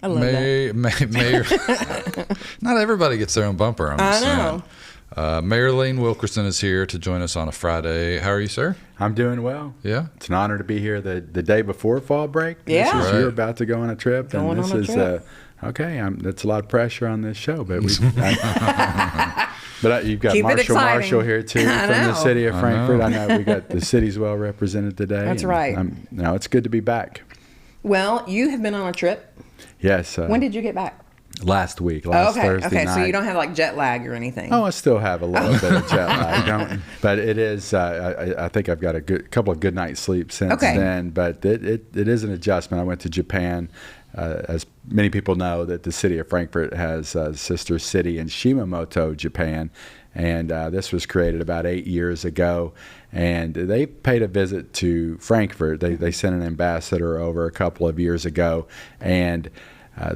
I love that. Mayor. Not everybody gets their own bumper. I'm just saying. Mayor Layne Wilkerson is here to join us on a Friday. How are you, sir? I'm doing well. Yeah. It's an honor to be here the day before fall break. Yeah. This is, Right. You're about to go on a trip. Going and this on a is, trip. okay, that's a lot of pressure on this show. But you've got Keep it exciting. Marshall here, too, I from the know. city of Frankfort. know. I know we got the city's well represented today. That's and right. No, it's good to be back. Well, you have been on a trip. Yes. When did you get back? Last week, Oh, last okay. Thursday Okay, night. so you don't have like jet lag or anything. Oh, I still have a little bit of jet lag, but it is. I think I've got a couple of good nights sleep since then. But it is an adjustment. I went to Japan, as many people know that the city of Frankfort has a sister city in Shimamoto, Japan, and this was created about 8 years ago. And they paid a visit to Frankfort. They sent an ambassador over a couple of years ago, and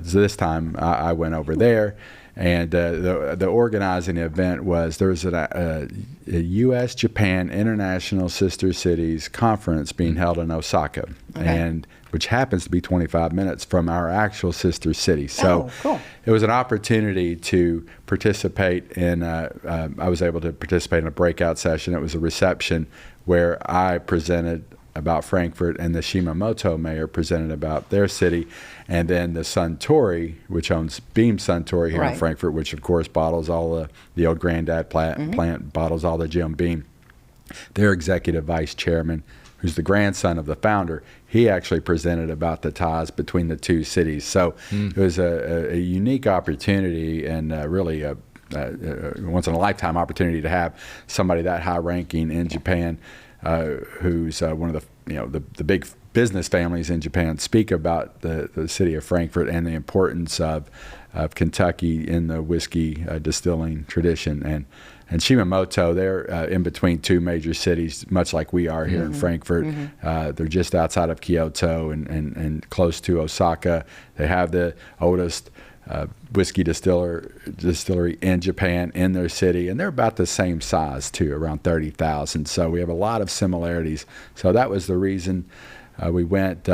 so this time I went over there, and the organizing event was there was a U.S.-Japan International Sister Cities Conference being held in Osaka, and which happens to be 25 minutes from our actual sister city. So cool. It was an opportunity to participate in. I was able to participate in a breakout session. It was a reception where I presented about Frankfort, and the Shimamoto mayor presented about their city, and then the Suntory, which owns Beam Suntory here in Frankfort, which of course bottles all the old Granddad plant bottles all the Jim Beam. Their executive vice chairman, who's the grandson of the founder, he actually presented about the ties between the two cities. So it was a unique opportunity, and really a once in a lifetime opportunity to have somebody that high ranking in Japan, who's one of the big business families in Japan, speak about the city of Frankfort and the importance of Kentucky in the whiskey distilling tradition. And Shimamoto, they're in between two major cities, much like we are here in Frankfort. They're just outside of Kyoto and close to Osaka. They have the oldest whiskey distillery in Japan in their city, and they're about the same size too, around 30,000. So we have a lot of similarities. So that was the reason we went.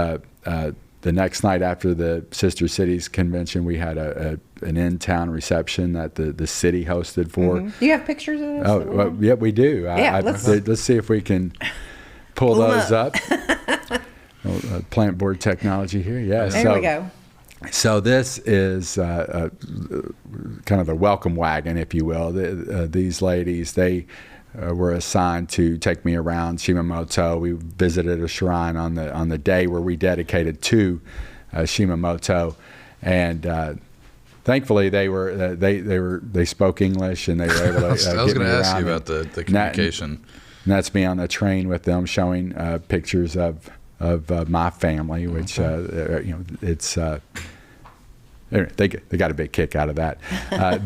The next night after the Sister Cities convention, we had an in-town reception that the city hosted for. Do you have pictures of this? Oh, well, yeah, we do. Let's see if we can pull those up. Plant board technology here. Yeah. There we go. So this is kind of the welcome wagon, if you will. These ladies, they were assigned to take me around Shimamoto. We visited a shrine on the day where we dedicated to Shimamoto, and thankfully they spoke English, and they were able to. I was going to ask you about the communication. And that's me on the train with them, showing pictures of my family, which it's. They got a big kick out of that.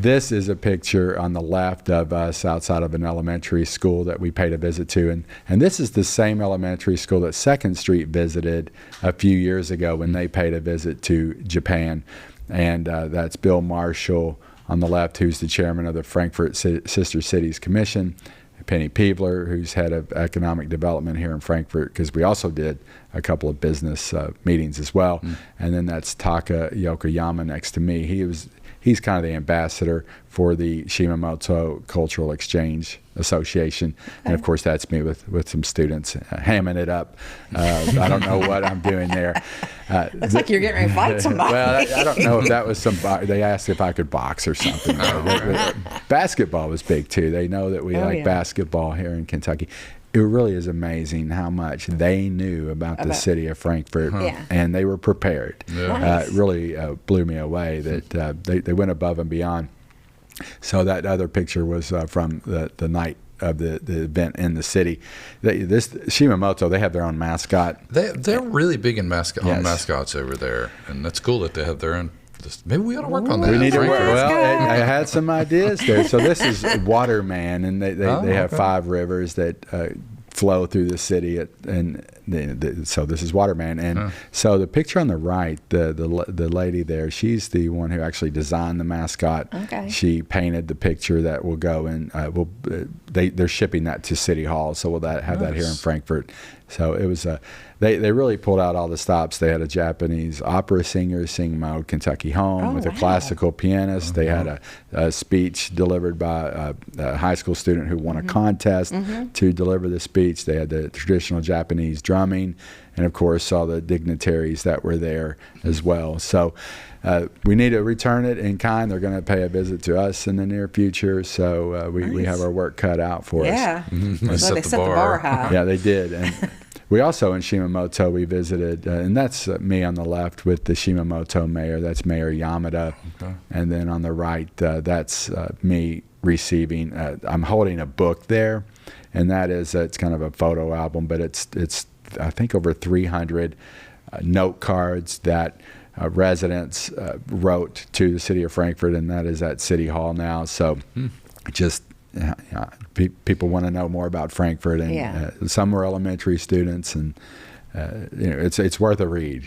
This is a picture on the left of us outside of an elementary school that we paid a visit to. And this is the same elementary school that 2nd Street visited a few years ago when they paid a visit to Japan. And that's Bill Marshall on the left, who's the chairman of the Frankfort Sister Cities Commission. Penny Peebler, who's head of economic development here in Frankfort, because we also did a couple of business meetings as well. And then that's Taka Yokoyama next to me. He's kind of the ambassador for the Shimamoto Cultural Exchange Association. And of course, that's me with some students hamming it up. I don't know what I'm doing there. Looks like you're getting ready to fight somebody. Well, I don't know if that was they asked if I could box or something. Basketball was big too. They know that we like basketball here in Kentucky. It really is amazing how much they knew about the city of Frankfort, and they were prepared. It really blew me away that they went above and beyond. So that other picture was from the night of the event in the city. This Shimamoto, they have their own mascot. They're really big in mascots over there, and that's cool that they have their own. Maybe we ought to work on that. We need to work. Well, I had some ideas there. So this is Waterman, and they have 5 rivers that flow through the city, so this is Waterman. And so the picture on the right, the lady there, she's the one who actually designed the mascot. She painted the picture that will go in. They're shipping that to City Hall, so we'll have that here in Frankfort. So it was they really pulled out all the stops. They had a Japanese opera singer sing My Old Kentucky Home with a classical pianist. They had a speech delivered by a high school student who won a contest to deliver the speech. They had the traditional Japanese drumming, and of course all the dignitaries that were there as well. So we need to return it in kind. They're going to pay a visit to us in the near future, so we have our work cut out for us. Yeah, They so they set the bar high. Yeah, they did. And we also in Shimamoto, we visited, and that's me on the left with the Shimamoto mayor. That's Mayor Yamada. Okay. And then on the right, that's me receiving, I'm holding a book there, and that is, it's kind of a photo album, but it's I think over 300 note cards that residents wrote to the city of Frankfort, and that is at City Hall now. So just people want to know more about Frankfort, and some were elementary students, and it's worth a read.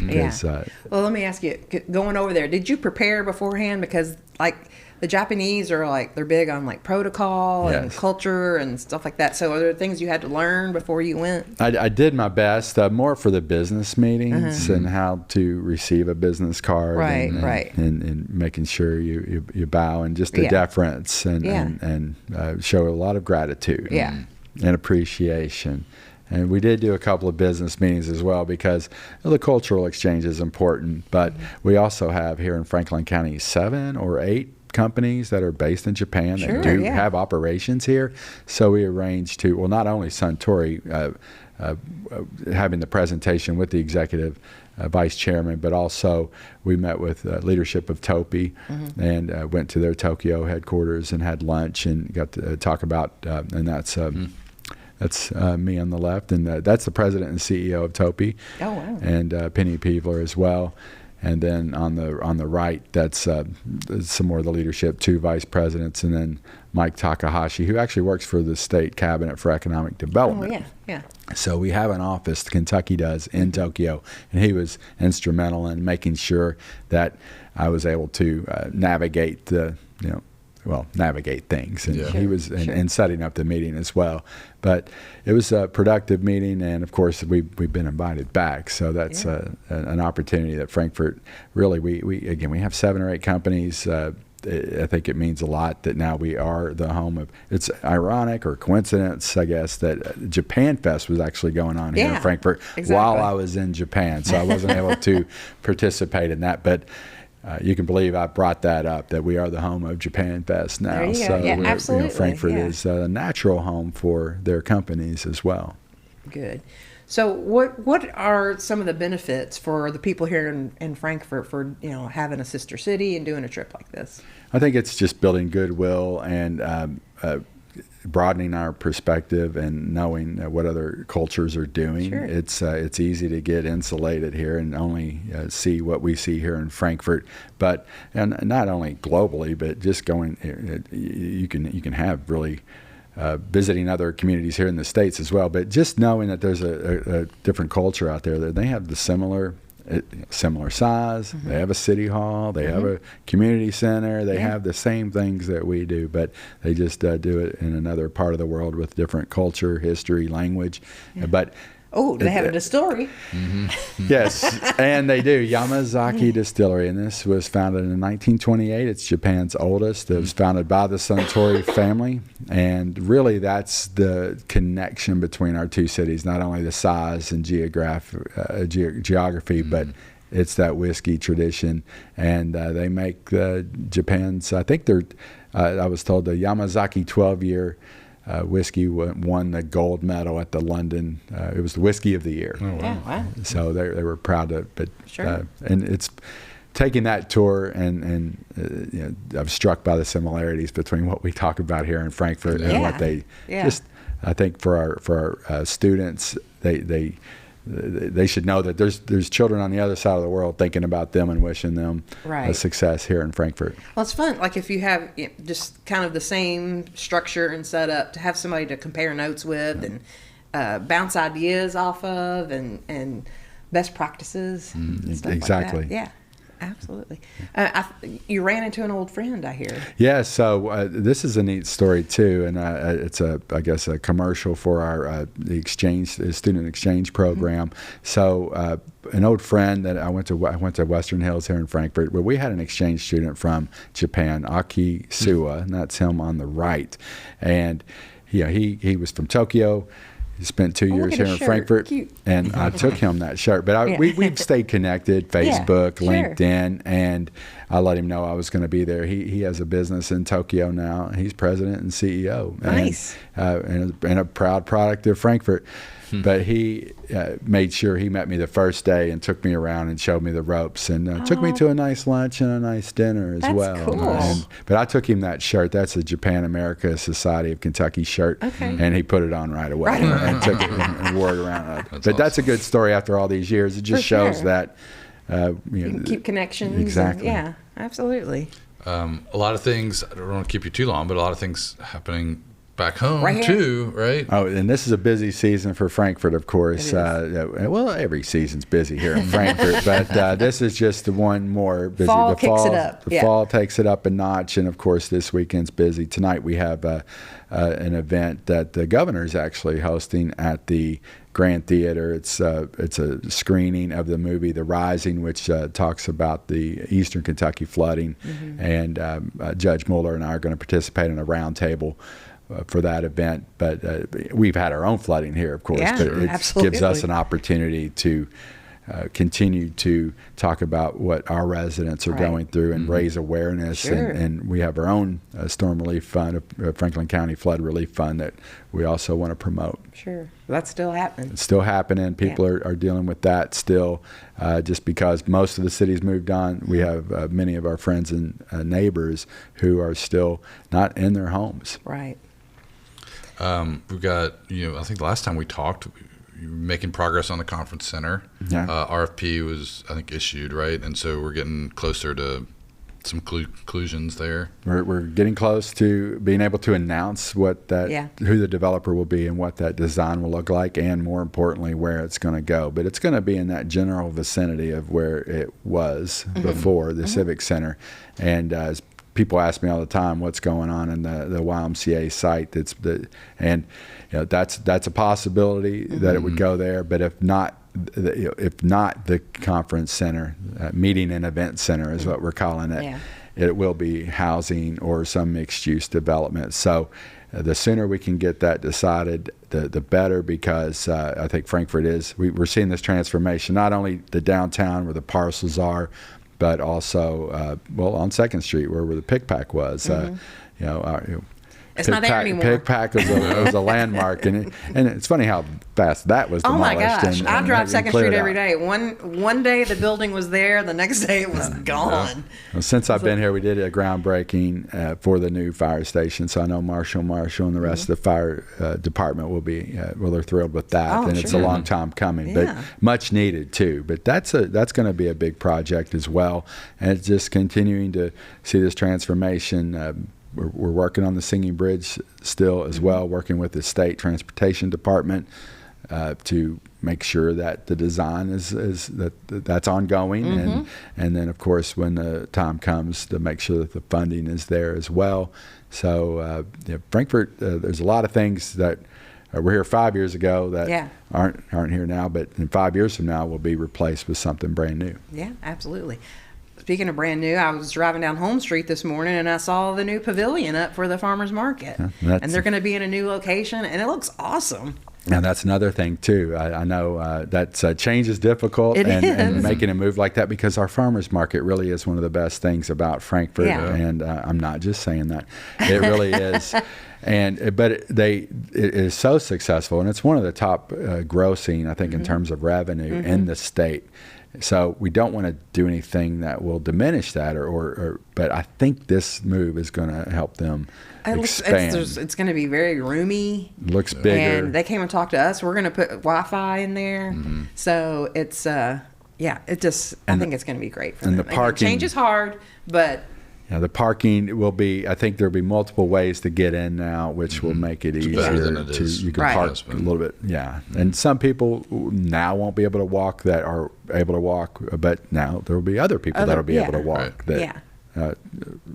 Well, let me ask you, going over there, did you prepare beforehand? Because like the Japanese are like, they're big on like protocol and culture and stuff like that. So are there things you had to learn before you went? I did my best, more for the business meetings and how to receive a business card, and making sure you bow, and just the deference and show a lot of gratitude and appreciation. And we did do a couple of business meetings as well, because the cultural exchange is important. But we also have here in Franklin County 7 or 8 companies that are based in Japan that do have operations here. So we arranged to, well, not only Suntory having the presentation with the executive vice chairman, but also we met with leadership of Topi and went to their Tokyo headquarters and had lunch and got to talk about, and that's me on the left, and that's the president and CEO of Topi. Oh, wow. And Penny Peevler as well. And then on the right, that's some more of the leadership, 2 vice presidents, and then Mike Takahashi, who actually works for the state cabinet for economic development. Oh, yeah. So we have an office, Kentucky does, in Tokyo, and he was instrumental in making sure that I was able to navigate things, and he was in setting up the meeting as well. But it was a productive meeting, and of course we've been invited back, so that's an opportunity that Frankfort really, we have 7 or 8 companies. I think it means a lot that now we are the home of, it's ironic or coincidence, I guess, that Japan Fest was actually going on here in Frankfort while I was in Japan, so I wasn't able to participate in that, but you can believe I brought that up, that we are the home of Japan Fest now. There you go. So Absolutely. Frankfort is a natural home for their companies as well. Good. So what are some of the benefits for the people here in Frankfort for having a sister city and doing a trip like this? I think it's just building goodwill and broadening our perspective and knowing what other cultures are doing. Sure. It's easy to get insulated here and only see what we see here in Frankfort, but and not only globally, but just going, you can have really visiting other communities here in the States as well, but just knowing that there's a different culture out there, that they have the similar size, they have a city hall, they have a community center, they have the same things that we do, but they just do it in another part of the world with different culture, history, language. But they have a distillery. Yes, and they do. Yamazaki Distillery, and this was founded in 1928. It's Japan's oldest. It was founded by the Suntory family, and really that's the connection between our 2 cities, not only the size and geography, but it's that whiskey tradition, and they make Japan's, I think they're, I was told the Yamazaki 12-year whiskey won the gold medal at the London. It was the whiskey of the year. Oh, wow. Yeah, wow. So they were proud of it. But Sure. And it's taking that tour, and I'm struck by the similarities between what we talk about here in Frankfort and what they just. I think for our students, they should know that there's children on the other side of the world thinking about them and wishing them a success here in Frankfort. Well, it's fun. Like if you have just kind of the same structure and setup, to have somebody to compare notes with and bounce ideas off of, and best practices. And stuff Exactly. Like that. Yeah. Absolutely. You ran into an old friend, I hear. Yeah, so this is a neat story too, and it's I guess a commercial for our the student exchange program. So an old friend that I went to Western Hills here in Frankfort, where we had an exchange student from Japan, Aki Suwa, and that's him on the right, and he was from Tokyo. He spent 2 years here in Frankfurt, and I took him that shirt. But we've stayed connected, Facebook, LinkedIn, and I let him know I was going to be there. He has a business in Tokyo now. He's president and CEO. Nice. And a proud product of Frankfurt. But he made sure he met me the first day and took me around and showed me the ropes and took me to a nice lunch and a nice dinner as well. Cool. But I took him that shirt. That's a Japan America Society of Kentucky shirt. Okay. And he put it on right away and took it and wore it around. That's a good story after all these years. It just shows that you can keep connections. Exactly. Yeah, absolutely. A lot of things, I don't want to keep you too long, but a lot of things happening back home right too, right? Oh, and this is a busy season for Frankfort, of course. Well, every season's busy here in Frankfort, but this is just the one more busy. Fall kicks it up. The fall takes it up a notch, and of course, this weekend's busy. Tonight we have an event that the governor's actually hosting at the Grand Theater. It's a screening of the movie The Rising, which talks about the Eastern Kentucky flooding, and Judge Mueller and I are going to participate in a roundtable for that event. But we've had our own flooding here, of course, but it gives us an opportunity to continue to talk about what our residents are going through and raise awareness. And we have our own storm relief fund, Franklin County Flood Relief Fund, that we also want to promote. Sure. That's still happening. It's still happening. People are dealing with that still. Just because most of the city's moved on, we have many of our friends and neighbors who are still not in their homes. Right. We've got, I think the last time we talked, you were making progress on the conference center. Yeah. RFP was, I think, issued, right? And so we're getting closer to some conclusions there. We're getting close to being able to announce who the developer will be and what that design will look like, and more importantly, where it's going to go. But it's going to be in that general vicinity of where it was before, the Civic Center. And as people ask me all the time what's going on in the YMCA site, that's a possibility that it would go there. But if not the conference center, meeting and event center is what we're calling it. It will be housing or some mixed-use development. So the sooner we can get that decided, the better, because I think Frankfort we're seeing this transformation, not only the downtown where the parcels are, but also on 2nd Street where the Pick Pack was. It's not there anymore. Pick Pack was a landmark, and it's funny how fast that was demolished. Oh my gosh! I drive 2nd Street every day. One One day the building was there, the next day it was gone. Well, since I've been here, we did a groundbreaking for the new fire station. So I know Marshall and the rest of the fire department will be they're thrilled with that, and it's a long time coming, but much needed too. But that's going to be a big project as well, and it's just continuing to see this transformation. We're working on the Singing Bridge still as well, working with the state transportation department to make sure that the design that's ongoing, and then of course when the time comes to make sure that the funding is there as well. So Frankfort, there's a lot of things that were here 5 years ago that aren't here now, but in 5 years from now will be replaced with something brand new. Yeah, absolutely. Speaking of brand new, I was driving down Home Street this morning and I saw the new pavilion up for the farmers market. And they're going to be in a new location, and it looks awesome. Now, that's another thing, too. I know that change is difficult, and making a move like that, because our farmers market really is one of the best things about Frankfort. And I'm not just saying that. It really is. But it is so successful, and it's one of the top grossing, I think, in terms of revenue in the state. So we don't want to do anything that will diminish that, but I think this move is going to help them expand. It's going to be very roomy. Looks bigger. And they came and talked to us. We're going to put Wi-Fi in there. So it's, I think it's going to be great for them. And the parking. Change is hard, but Yeah, the parking will be. I think there'll be multiple ways to get in now, which will make it easier you can park a little bit. Yeah, and some people now won't be able to walk that are able to walk, but now there will be other people that will be able to walk that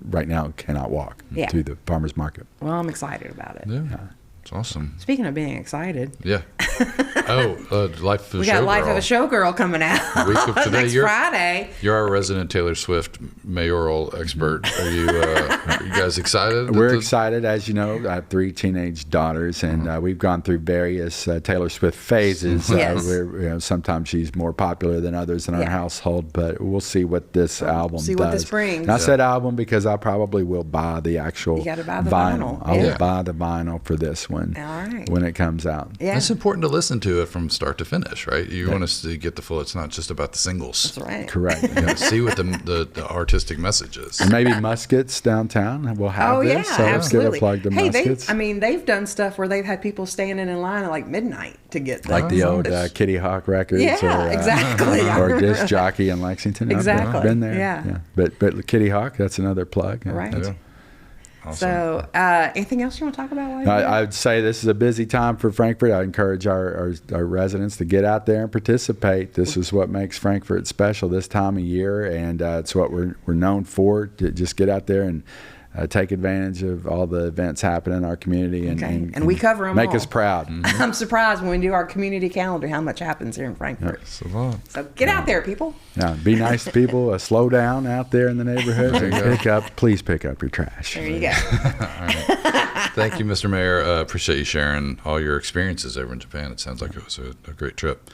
right now cannot walk to the farmers market. Well, I'm excited about it. Yeah. It's awesome. Speaking of being excited. Yeah. Life of a Showgirl. We got Life of a Showgirl coming out. Week of today. Next Friday. You're our resident Taylor Swift mayoral expert. Are you guys excited? We're excited. As you know, I have 3 teenage daughters, and we've gone through various Taylor Swift phases. Yes. Sometimes she's more popular than others in our household, but we'll see what this album does. See what this brings. And I said album because I probably will buy the actual vinyl. I will buy the vinyl for this one. All right. When it comes out. Yeah. It's important to listen to it from start to finish, right? You want us to get the full. It's not just about the singles. That's right. Correct. You gotta see what the artistic message is. And maybe Muskets downtown will have this. Yeah, so absolutely. Let's give a plug to Muskets. They've done stuff where they've had people standing in line at like midnight to get them. Like the old Kitty Hawk records. Yeah, exactly. Or Disc Jockey in Lexington. Exactly. I've been there. Yeah. But Kitty Hawk, that's another plug. Right. Yeah. Awesome. So, anything else you want to talk about? I would say this is a busy time for Frankfort. I encourage our residents to get out there and participate. This is what makes Frankfort special this time of year, and it's what we're known for. To just get out there and take advantage of all the events happening in our community, and we cover them. Make all. us proud. Mm-hmm. I'm surprised when we do our community calendar how much happens here in Frankfort. Yeah, so get out there, people. Yeah, be nice to people. Slow down out there in the neighborhood and please pick up your trash. There you go. Thank you, Mr. Mayor. Appreciate you sharing all your experiences over in Japan. It sounds like it was a great trip.